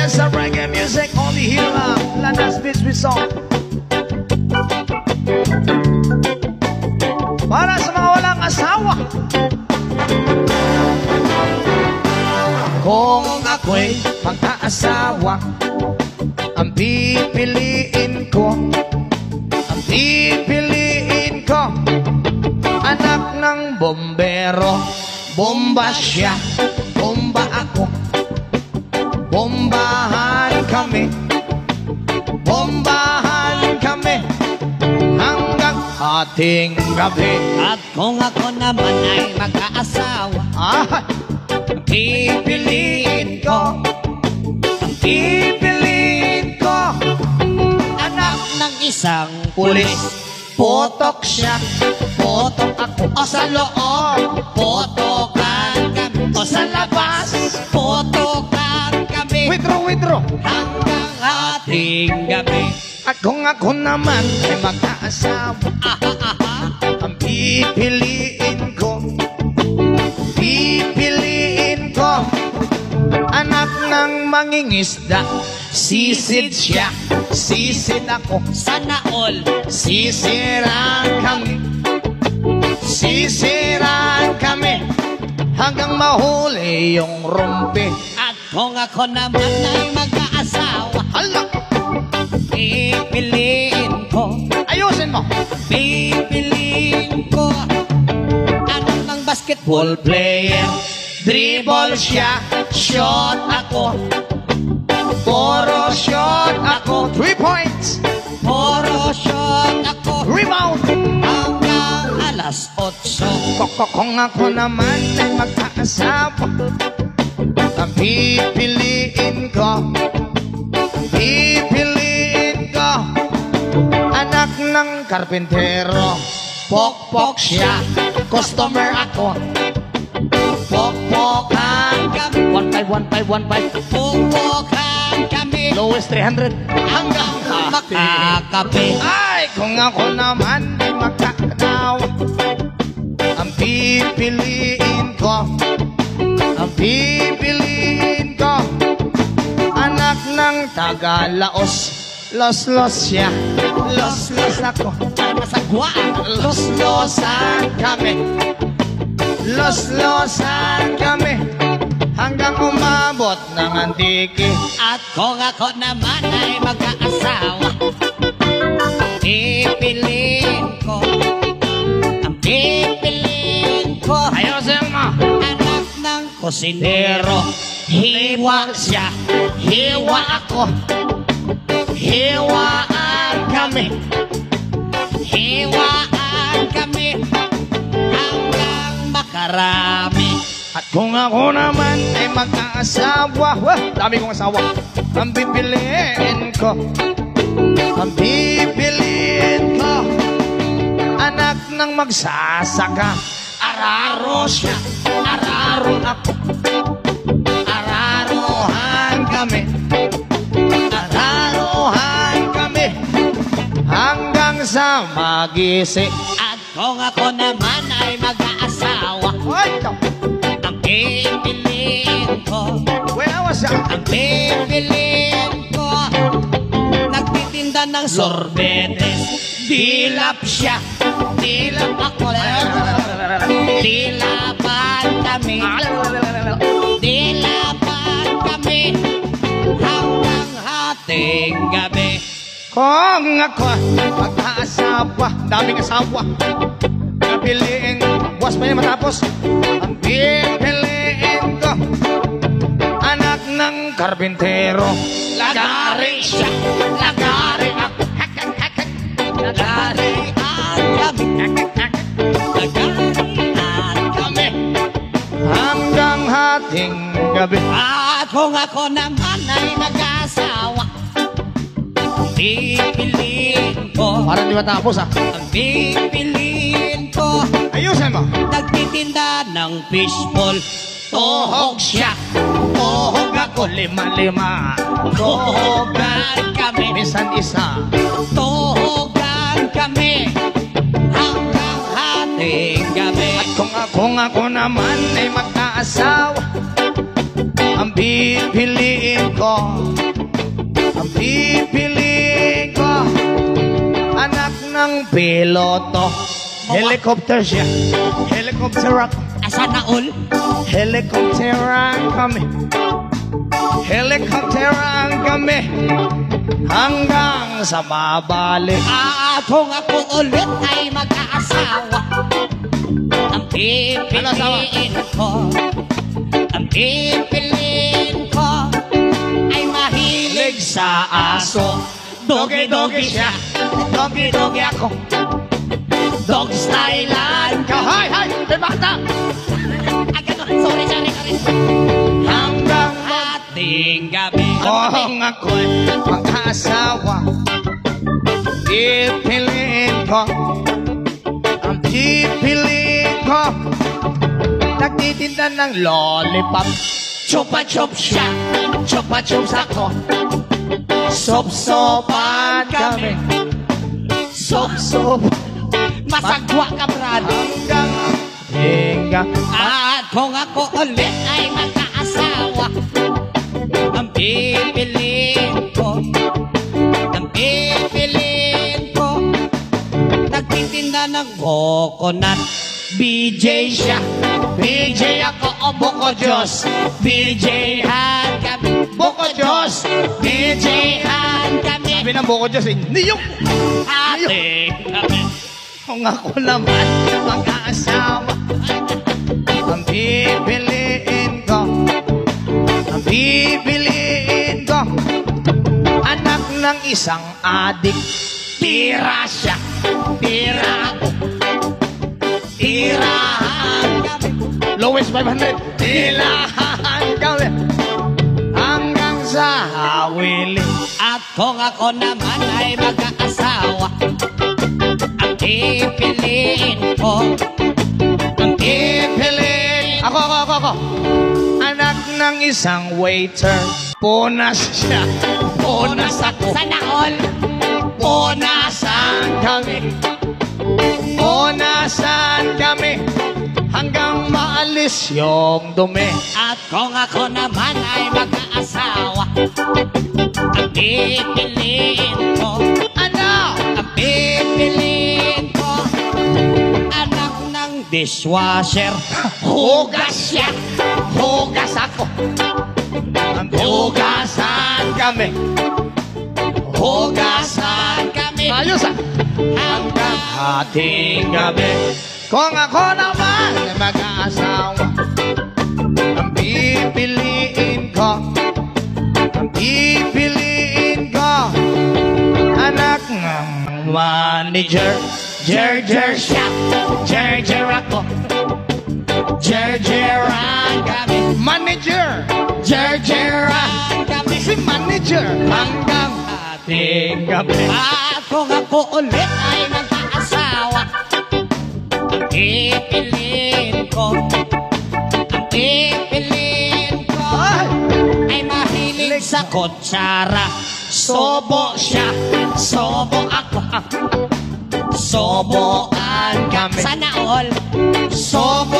It's a reggae music only here on Lanas Beach Resort. Para sa mga walang asawa. Kung ako'y mag-aasawa, ang pipiliin ko, anak ng bombero. Bomba siya, bomba ako, bombahan kami hanggang ating gabi. At kung ako naman ay mag-aasawa, pipiliin ko, anak ng isang pulis. Potok siya, potok ako, o sa loob, potokan kami, o sa labas, potokan kami. Withdraw. Hanggang ating gabi. At kung ako naman ay mag-aasawa, ang pipiliin ko, anak ng mangingisda. Sisid siya, sisid ako, Sana all sisiran kami hanggang mahuli yung rumpi. At kung ako naman ay mag-aasawa, Hala! pipiliin ko, Ayusin mo! anak ng basketball player. Dribble siya, shot ako, puro shot ako. 3 points! Puro shot ako, Rebound! hanggang alas 8. Kung ako naman ay mag-aasawa, ang pipiliin ko, anak ng karpintero. Pok-pok siya, customer ako, pok-pokan kami. 1-5. Pupukan kami Lowest 300 hanggang makakape. Ay, kung ako naman ay magkakanawa, ang pipiliin ko, anak ng Tagalaos. Los siya, los ako, Ay masagwaan. Losan kami hanggang umabot ng Antiki. At kung ako naman ay mag-aasawa, pipiliin ko, Ayusin mo! anak ng kusinero. Hiwa siya, Hiwa ako, hiwaan kami hanggang makarami. At kung ako naman ay mag-aasawa, dami kong asawa, ang pipiliin ko, anak ng magsasaka. Araro siya, araro ako, araruhan kami hanggang sa magising. At kung ako naman ay mag-aasawa, ang pipiliin ko, nagtitinda ng sorbetes. Dilap siya, dilap ako, dilapan kami hanggang hating gabi. Kung ako mag-aasawa, daming asawa, pipiliin, buwas pa niya matapos, ang pipiliin ko, anak ng karpintero. Lagari siya, lagari ako, kami hanggang hating gabi. At kung ako naman ay mag-asawa, pipiliin ko, Parang di matapos ang pipiliin ko, Ayusin mo! nagtitinda ng fishball. Tuhog siya, Tuhog ako, lima-lima. tuhogan kami, Minsan isa. tuhogan kami hanggang hating gabi. Kung ako naman ay mag-aasawa, ang pipiliin ko. Ang pipiliin ko, anak ng piloto. Helicopter siya. Helicopter ako. Asa na all? Helicopteran kami. Helicopteran kami. Hanggang sa mabalik. Kung ako ulit ay mag-aasawa, ang pipiliin ko, ang pipiliin ko, ay mahilig sa aso. Dogi-dogi siya, dogi-dogi ako. Dog stylean ka. Hay, hay, may bata. Ganun, sorry. Hanggang Ating gabi. kung ako'y mag-asawa, pipiliin ko, ang pipiliin ko, nagtitinda ng lollipop. Chupa-chup siya, chupa-chups ako. Sop-sopan kami. Sop-sop. Masagwa ka, brado. Hanggang At kung ako ulit ay magkaasawa, ang pipiliin ko, nagtitinda ng coconut. BJ siya, BJ ako, o Boko Diyos. BJ han kami, Boko Diyos. BJ han kami, sabi ng buko Diyos, hindi yung ating kami. kung ako naman mag-aasawa, ang pipiliin ko, anak ng isang adik. Tira siya, tira ako, tirahan kami. Lowest 500. Tirahan kami hanggang sa hawili. At kung ako naman ay mag-aasawa, ang pipiliin ko, ang pipiliin Ako. Anak ng isang waiter. Punas siya. Punas ako. Sana all, Punasan kami. Punasan kami hanggang maalis yung dumi. at kung ako naman ay mag-aasawa, ang pipiliin ko, Ano? ang pipiliin ko, anak ng dishwasher. Hugas siya, hugas ako. Hugasan kami. Hugasan kami Ayos ah. hanggang Ating gabi. Kung ako naman ay mag-aasawa, ang pipiliin ko, anak ng manager. Jer siya, jer ako. Jeran kami, Manager. jeran kami. Si manager. Hanggang Ating gabi. at kung ako ulit ay mag-aasawa, ang pipiliin ko, ay mahilig sa kutsara. Sobo siya, sobo ako. Soboan kami. Sana all, sobo